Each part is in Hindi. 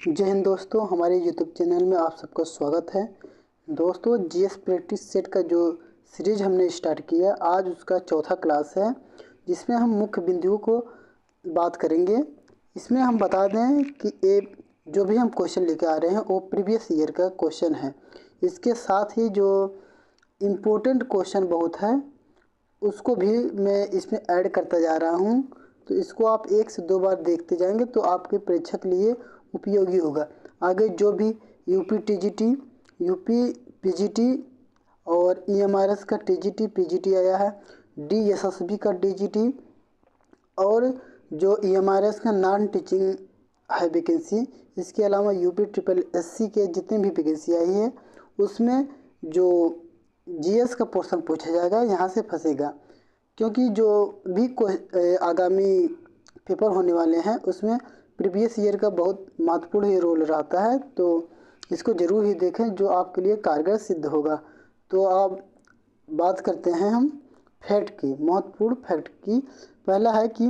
जय हिंद दोस्तों, हमारे यूट्यूब चैनल में आप सबका स्वागत है। दोस्तों, जीएस प्रैक्टिस सेट का जो सीरीज हमने स्टार्ट किया, आज उसका चौथा क्लास है, जिसमें हम मुख्य बिंदुओं को बात करेंगे। इसमें हम बता दें कि जो भी हम क्वेश्चन लेके आ रहे हैं वो प्रीवियस ईयर का क्वेश्चन है। इसके साथ ही जो इम्पोर्टेंट क्वेश्चन बहुत है उसको भी मैं इसमें ऐड करता जा रहा हूँ। तो इसको आप 1 से 2 बार देखते जाएंगे तो आपके परीक्षा के लिए उपयोगी होगा। आगे जो भी यूपी टीजीटी, यूपी पीजीटी और ईएमआरएस का टीजीटी पीजीटी आया है, डीएसएसबी का डीजीटी और जो ईएमआरएस का नॉन टीचिंग है वैकेंसी, इसके अलावा यूपी ट्रिपल एससी के जितने भी वैकेंसी आई है उसमें जो जीएस का पोर्शन पूछा जाएगा, यहाँ से फंसेगा। क्योंकि जो भी आगामी पेपर होने वाले हैं उसमें प्रीवियस ईयर का बहुत महत्वपूर्ण ही रोल रहता है, तो इसको ज़रूर ही देखें, जो आपके लिए कारगर सिद्ध होगा। तो आप बात करते हैं हम फैक्ट की, महत्वपूर्ण फैक्ट की। पहला है कि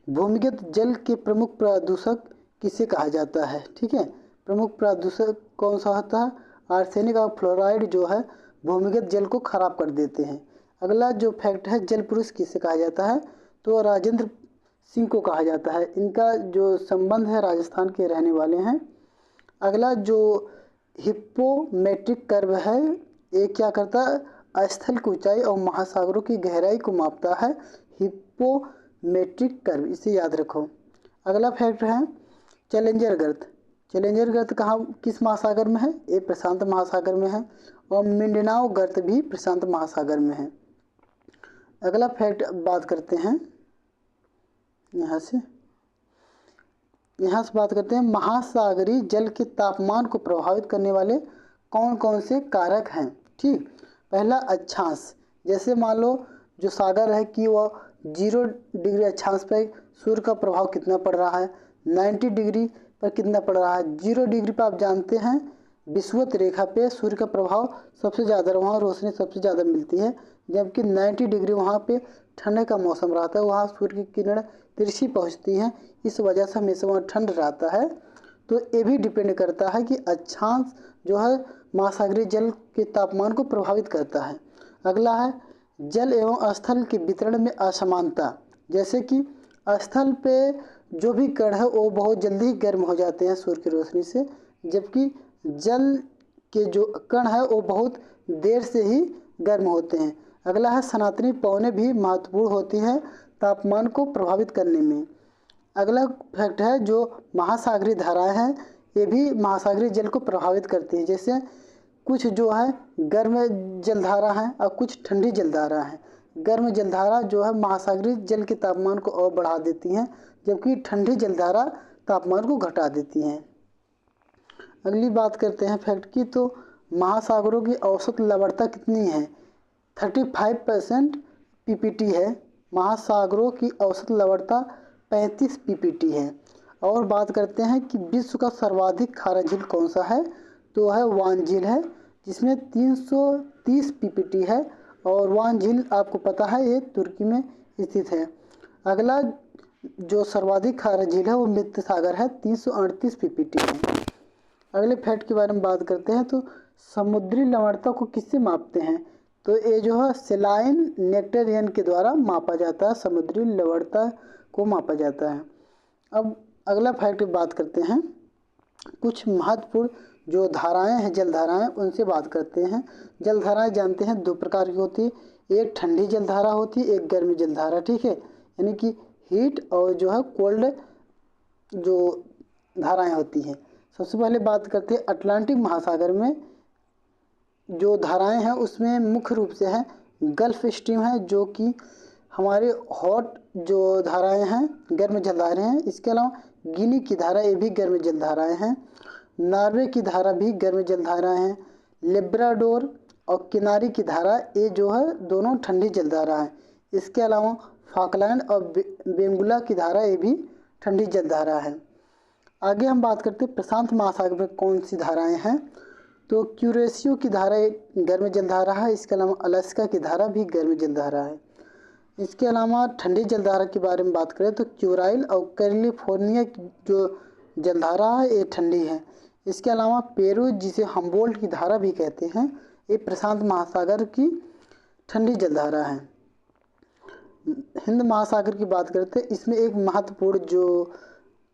भूमिगत जल के प्रमुख प्रदूषक किसे कहा जाता है। ठीक है, प्रमुख प्रदूषक कौन सा होता है? आर्सेनिक और फ्लोराइड जो है भूमिगत जल को खराब कर देते हैं। अगला जो फैक्ट है, जल पुरुष किसे कहा जाता है? तो राजेंद्र सिंह को कहा जाता है। इनका जो संबंध है राजस्थान के रहने वाले हैं। अगला जो हिप्पोमेट्रिक कर्व है, ये क्या करता है? स्थल की ऊंचाई और महासागरों की गहराई को मापता है। हिप्पोमेट्रिक कर्व, इसे याद रखो। अगला फैक्ट है चैलेंजर गर्त। चैलेंजर गर्त कहाँ, किस महासागर में है? ये प्रशांत महासागर में है। और मिंडनाओ गर्त भी प्रशांत महासागर में है। अगला फैक्ट बात करते हैं यहाँ से बात करते हैं महासागरीय जल के तापमान को प्रभावित करने वाले कौन कौन से कारक हैं। ठीक, पहला अक्षांश। जैसे मान लो जो सागर है कि वह 0 डिग्री अक्षांश पर सूर्य का प्रभाव कितना पड़ रहा है, 90 डिग्री पर कितना पड़ रहा है। 0 डिग्री पर आप जानते हैं विषुवत रेखा पे सूर्य का प्रभाव सबसे ज़्यादा, वहाँ रोशनी सबसे ज़्यादा मिलती है, जबकि 90 डिग्री वहाँ पे ठंड का मौसम रहता है, वहाँ सूर्य की किरण तिरछी पहुँचती हैं, इस वजह से हमेशा वहाँ ठंड रहता है। तो ये भी डिपेंड करता है कि अक्षांश जो है महासागरीय जल के तापमान को प्रभावित करता है। अगला है जल एवं स्थल के वितरण में असमानता। जैसे कि स्थल पे जो भी कण है वो बहुत जल्दी गर्म हो जाते हैं सूर्य की रोशनी से, जबकि जल के जो कण है वो बहुत देर से ही गर्म होते हैं। अगला है सनातनी पवनें भी महत्वपूर्ण होती हैं तापमान को प्रभावित करने में। अगला फैक्ट है जो महासागरीय धाराएं हैं, ये भी महासागरीय जल को प्रभावित करती हैं। जैसे कुछ जो है गर्म जलधारा है और कुछ ठंडी जलधारा है। गर्म जलधारा जो है महासागरीय जल के तापमान को और बढ़ा देती हैं, जबकि ठंडी जलधारा तापमान को घटा देती हैं। अगली बात करते हैं फैक्ट की, तो महासागरों की औसत लवणता कितनी है? 35% पीपीटी है। महासागरों की औसत लवणता 35 पीपीटी है। और बात करते हैं कि विश्व का सर्वाधिक खारा झील कौन सा है? तो है वान झील है, जिसमें 330 पीपीटी है। और वान झील आपको पता है ये तुर्की में स्थित है। अगला जो सर्वाधिक खारा झील है वो मृत सागर है, 338 पीपीटी है। अगले फैक्ट के बारे में बात करते हैं, तो समुद्री लवणता को किससे मापते हैं? तो ये जो है सेलाइन नेक्टेरियन के द्वारा मापा जाता है, समुद्री लवणता को मापा जाता है। अब अगला फैक्ट बात करते हैं, कुछ महत्वपूर्ण जो धाराएं हैं, जलधाराएं, उनसे बात करते हैं। जलधाराएं जानते हैं 2 प्रकार की होती है, एक ठंडी जलधारा होती है, एक गर्म जलधारा। ठीक है, यानी कि हीट और जो है कोल्ड जो धाराएं होती हैं। सबसे पहले बात करते हैं अटलांटिक महासागर में जो धाराएं हैं उसमें मुख्य रूप से है गल्फ स्ट्रीम है, जो कि हमारे हॉट जो धाराएं हैं, गर्म जलधाराएं हैं। इसके अलावा गिनी की धारा, ये भी गर्म जलधाराएं हैं। नॉर्वे की धारा भी गर्म जलधाराएं हैं। लेब्राडोर और किनारी की धारा, ये जो है दोनों ठंडी जलधारा है। इसके अलावा फॉकलैंड और बेंगुला की धारा, ये भी ठंडी जलधारा है। आगे हम बात करते हैं प्रशांत महासागर में कौन सी धाराएं हैं। तो क्यूरेशियो की धारा एक गर्म जलधारा है। इसके अलावा अलास्का की धारा भी गर्म जलधारा है। इसके अलावा ठंडी जलधारा के बारे में बात करें तो क्यूराइल और कैलिफोर्निया की जो जलधारा है, ये ठंडी है। इसके अलावा पेरू, जिसे हम्बोल्ट की धारा भी कहते हैं, ये प्रशांत महासागर की ठंडी जलधारा है। हिंद महासागर की बात करते हैं, इसमें एक महत्वपूर्ण जो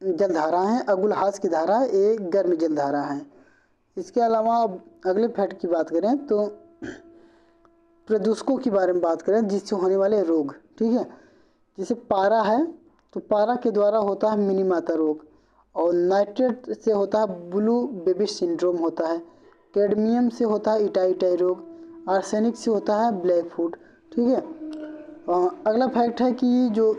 जलधारा है अगुलहास की धारा, ये गर्म जलधारा है। इसके अलावा अब अगले फैक्ट की बात करें तो प्रदूषकों के बारे में बात करें, जिससे होने वाले रोग, ठीक है। जैसे पारा है तो पारा के द्वारा होता है मिनीमाता रोग, और नाइट्रेट से होता है ब्लू बेबी सिंड्रोम होता है, कैडमियम से होता है इटाई इटाई रोग, आर्सेनिक से होता है ब्लैक फुट, ठीक है। अगला फैक्ट है कि जो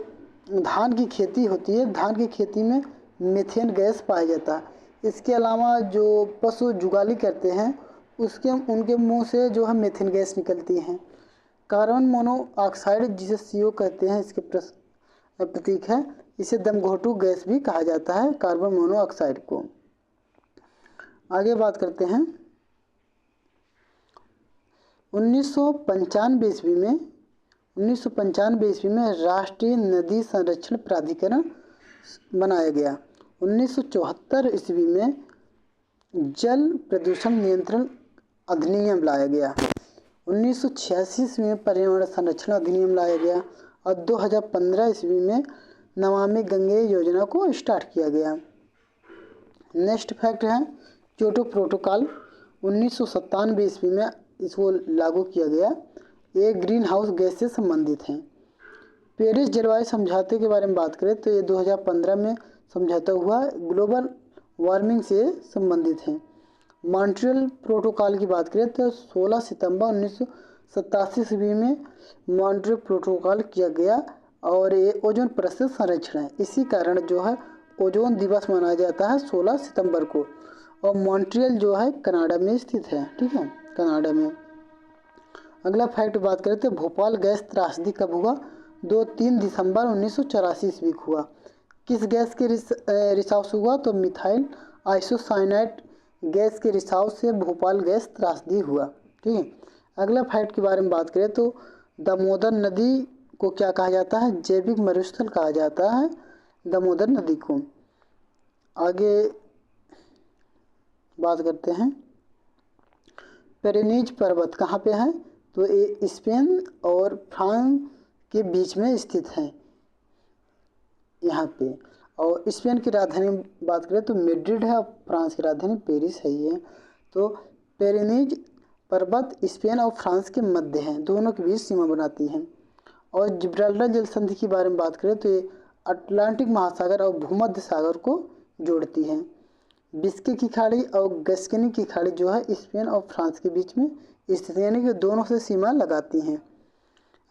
धान की खेती होती है, धान की खेती में मीथेन गैस पाया जाता है। इसके अलावा जो पशु जुगाली करते हैं उनके मुंह से जो है मीथेन गैस निकलती है। कार्बन मोनोऑक्साइड, जिसे CO कहते हैं, इसके प्रतीक है, इसे दमघोटू गैस भी कहा जाता है कार्बन मोनोऑक्साइड को। आगे बात करते हैं 1995 ईस्वी में राष्ट्रीय नदी संरक्षण प्राधिकरण बनाया गया। 1974 ईस्वी में जल प्रदूषण नियंत्रण अधिनियम लाया गया। 1986 ईस्वी में पर्यावरण संरक्षण अधिनियम लाया गया, और 2015 ईस्वी में नमामि गंगे योजना को स्टार्ट किया गया। नेक्स्ट फैक्ट है क्योटो प्रोटोकॉल। 1997 ईस्वी में इसको लागू किया गया। ये ग्रीन हाउस गैस से संबंधित हैं। पेरिस जलवायु समझौते के बारे में बात करें तो ये 2015 में समझौता हुआ, ग्लोबल वार्मिंग से संबंधित है। मॉन्ट्रियल प्रोटोकॉल की बात करें तो 16 सितंबर 1987 ईस्वी में मॉन्ट्रियल प्रोटोकॉल किया गया, और ये ओजोन परत से संरक्षण है। इसी कारण जो है ओजोन दिवस मनाया जाता है 16 सितंबर को, और मॉन्ट्रियल जो है कनाडा में स्थित है, ठीक है, कनाडा में। अगला फैक्ट बात करें तो भोपाल गैस त्रासदी कब हुआ? 2-3 दिसंबर 1984 ईस्वी को हुआ। किस गैस के रिसाव से हुआ? तो मिथाइल आइसोसाइनाइड गैस के रिसाव से भोपाल गैस त्रासदी हुआ, ठीक है। अगला फैक्ट के बारे में बात करें तो दामोदर नदी को क्या कहा जाता है? जैविक मरुस्थल कहा जाता है दामोदर नदी को। आगे बात करते हैं पेरेनीज पर्वत कहाँ पे है? तो ये स्पेन और फ्रांस के बीच में स्थित है यहाँ पे। और स्पेन की राजधानी बात करें तो मैड्रिड है, और फ्रांस की राजधानी पेरिस है ये। तो पेरेनीज पर्वत स्पेन और फ्रांस के मध्य हैं, दोनों के बीच सीमा बनाती हैं। और जिब्राल्टर जल संधि के बारे में बात करें तो ये अटलांटिक महासागर और भूमध्य सागर को जोड़ती है। बिस्के की खाड़ी और गस्कनी की खाड़ी जो है स्पेन और फ्रांस के बीच में स्थित, यानी कि दोनों से सीमा लगाती हैं।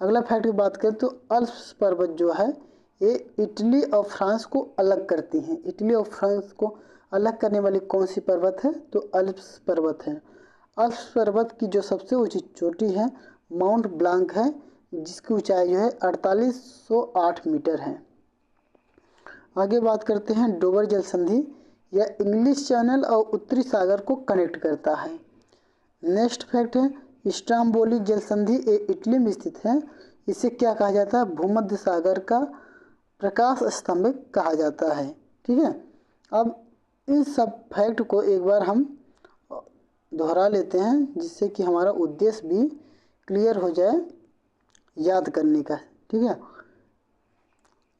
अगला फैक्ट की बात करें तो अल्प्स पर्वत जो है ये इटली और फ्रांस को अलग करती हैं। इटली और फ्रांस को अलग करने वाली कौन सी पर्वत है? तो अल्प्स पर्वत है। अल्प्स पर्वत की जो सबसे ऊंची चोटी है माउंट ब्लांक है, जिसकी ऊंचाई जो है 4808 मीटर है। आगे बात करते हैं डोबर जल संधि। यह इंग्लिश चैनल और उत्तरी सागर को कनेक्ट करता है। नेक्स्ट फैक्ट है इस्तांबुल जल संधि, ये इटली में स्थित है। इसे क्या कहा जाता है? भूमध्य सागर का प्रकाश स्तंभ कहा जाता है, ठीक है। अब इन सब फैक्ट को एक बार हम दोहरा लेते हैं, जिससे कि हमारा उद्देश्य भी क्लियर हो जाए याद करने का, ठीक है।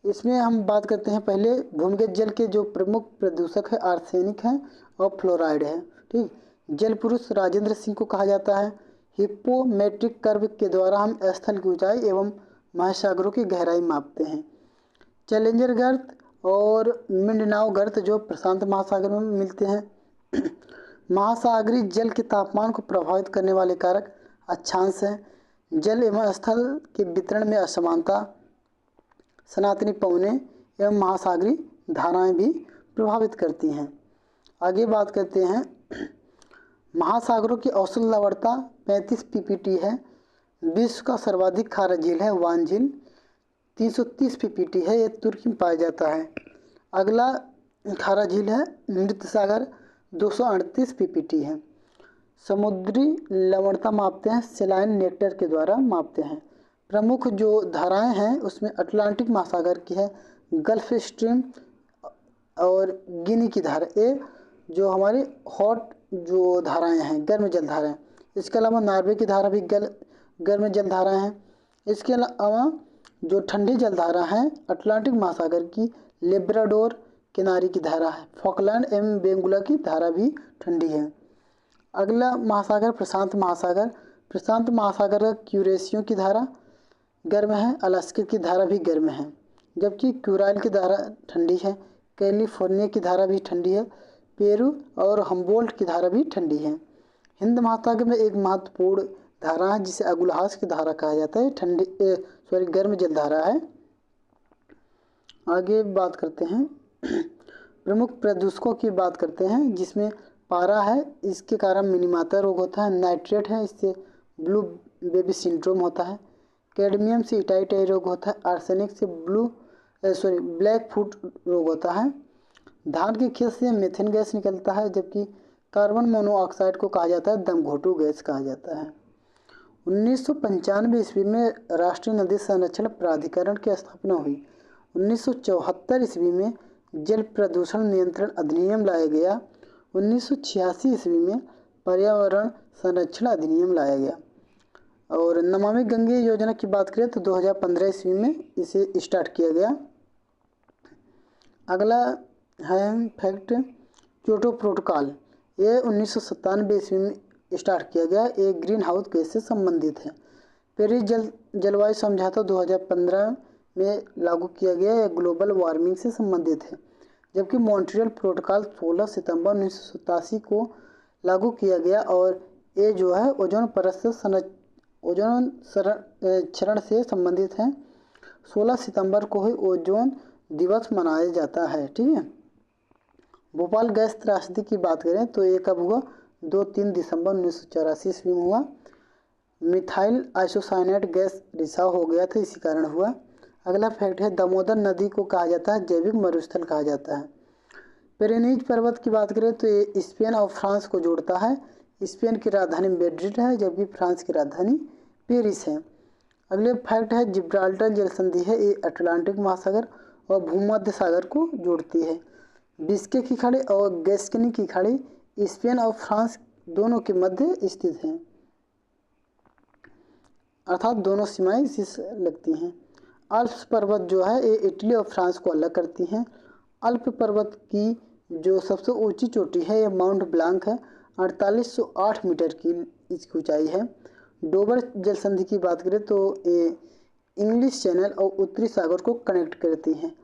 इसमें हम बात करते हैं पहले भूमिगत जल के जो प्रमुख प्रदूषक है आर्सेनिक है और फ्लोराइड है, ठीक। जल पुरुष राजेंद्र सिंह को कहा जाता है। हिप्पोमेट्रिक कर्व के द्वारा हम स्थल की ऊंचाई एवं महासागरों की गहराई मापते हैं। चैलेंजर गर्त और मिंडनाओ गर्त जो प्रशांत महासागर में मिलते हैं। महासागरीय जल के तापमान को प्रभावित करने वाले कारक अक्षांश हैं। जल एवं स्थल के वितरण में असमानता, सनातनी पवनें एवं महासागरीय धाराएं भी प्रभावित करती हैं। आगे बात करते हैं महासागरों की औसत लवणता 35 ppt है। विश्व का सर्वाधिक खारा झील है वान झील, 330 ppt है, ये तुर्की में पाया जाता है। अगला खारा झील है मृत सागर, 238 ppt है। समुद्री लवणता मापते हैं सेलाइन नेक्टर के द्वारा मापते हैं। प्रमुख जो धाराएं हैं उसमें अटलांटिक महासागर की है, गल्फ स्ट्रीम और गिनी की धारा, ये जो हमारी हॉट जो धाराएं हैं, गर्म जल धाराएं। इसके अलावा नॉर्वे की धारा भी गर्म जल धाराएं हैं। इसके अलावा जो ठंडी जल धारा है अटलांटिक महासागर की लेब्राडोर किनारे की धारा है। फॉकलैंड एवं बेंगुला की धारा भी ठंडी है। अगला महासागर प्रशांत महासागर। प्रशांत महासागर का क्यूरेशियो की धारा गर्म है, अलास्का की धारा भी गर्म है, जबकि क्यूराइल की धारा ठंडी है। कैलिफोर्निया की धारा भी ठंडी है। पेरू और हम्बोल्ट की धारा भी ठंडी है। हिंद महासागर में एक महत्वपूर्ण धारा है जिसे अगुलहास की धारा कहा जाता है, गर्म जल धारा है। आगे बात करते हैं प्रमुख प्रदूषकों की बात करते हैं, जिसमें पारा है, इसके कारण मिनीमाता रोग होता है। नाइट्रेट है, इससे ब्लू बेबी सिंड्रोम होता है। कैडमियम से इटाई रोग होता है। आर्सेनिक से ब्लैक फुट रोग होता है। धान के खेत से मेथेन गैस निकलता है, जबकि कार्बन मोनोऑक्साइड को कहा जाता है दमघोटू गैस कहा जाता है। 1995 ईस्वी में राष्ट्रीय नदी संरक्षण प्राधिकरण की स्थापना हुई। 1974 ईस्वी में जल प्रदूषण नियंत्रण अधिनियम लाया गया। 1986 ईस्वी में पर्यावरण संरक्षण अधिनियम लाया गया। और नमामि गंगे योजना की बात करें तो 2015 ईस्वी में इसे स्टार्ट किया गया। अगला है फैक्ट क्योटो प्रोटोकॉल। ये 1997 ईस्वी में स्टार्ट किया गया। एक ग्रीन हाउस गैस से संबंधित है। पेरिस जलवायु समझौता 2015 में लागू किया गया। यह ग्लोबल वार्मिंग से संबंधित है, जबकि मॉन्ट्रियल प्रोटोकॉल 16 सितंबर 1987 को लागू किया गया और ये जो है ओजोन परत क्षरण से संबंधित है। 16 सितंबर को ही ओजोन दिवस मनाया जाता है। ठीक है। भोपाल गैस त्रासदी की बात करें तो ये कब हुआ? 2-3 दिसंबर 1984 ईस्वी में हुआ। मिथाइल आइसोसाइनेट गैस रिसाव हो गया था, इसी कारण हुआ। अगला फैक्ट है दामोदर नदी को कहा जाता है जैविक मरुस्थल कहा जाता है। पेरेनीज पर्वत की बात करें तो ये स्पेन और फ्रांस को जोड़ता है। स्पेन की राजधानी मैड्रिड है, जबकि फ्रांस की राजधानी पेरिस है। अगले फैक्ट है जिब्राल्टर जल संधि है, ये अटलांटिक महासागर और भूमध्य सागर को जोड़ती है। बिस्के की खाड़ी और गैस्कनी की खाड़ी स्पेन और फ्रांस दोनों के मध्य स्थित हैं, अर्थात दोनों सीमाएं इसी लगती हैं। अल्प्स पर्वत जो है ये इटली और फ्रांस को अलग करती हैं। अल्प पर्वत की जो सबसे ऊंची चोटी है ये माउंट ब्लांक है, 4808 मीटर की इसकी ऊंचाई है। डोबर जल संधि की बात करें तो ये इंग्लिश चैनल और उत्तरी सागर को कनेक्ट करती हैं।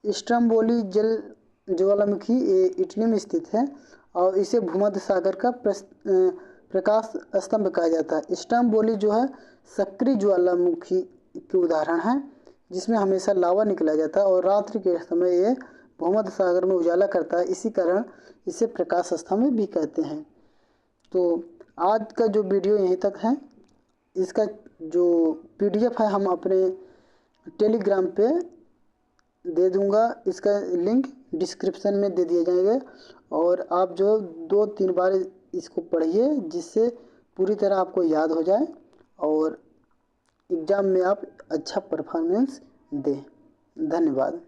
स्ट्रम्बोली जल ज्वालामुखी ये इटली में स्थित है और इसे भूमध्य सागर का प्रकाश स्तंभ कहा जाता है। स्ट्रम्बोली जो है सक्रिय ज्वालामुखी के उदाहरण है, जिसमें हमेशा लावा निकला जाता है और रात्रि के समय ये भूमध्य सागर में उजाला करता है, इसी कारण इसे प्रकाश स्तंभ भी कहते हैं। तो आज का जो वीडियो यहीं तक है। इसका जो PDF है हम अपने टेलीग्राम पे दे दूंगा, इसका लिंक डिस्क्रिप्शन में दे दिए जाएंगे और आप जो 2-3 बार इसको पढ़िए, जिससे पूरी तरह आपको याद हो जाए और एग्ज़ाम में आप अच्छा परफॉर्मेंस दें। धन्यवाद।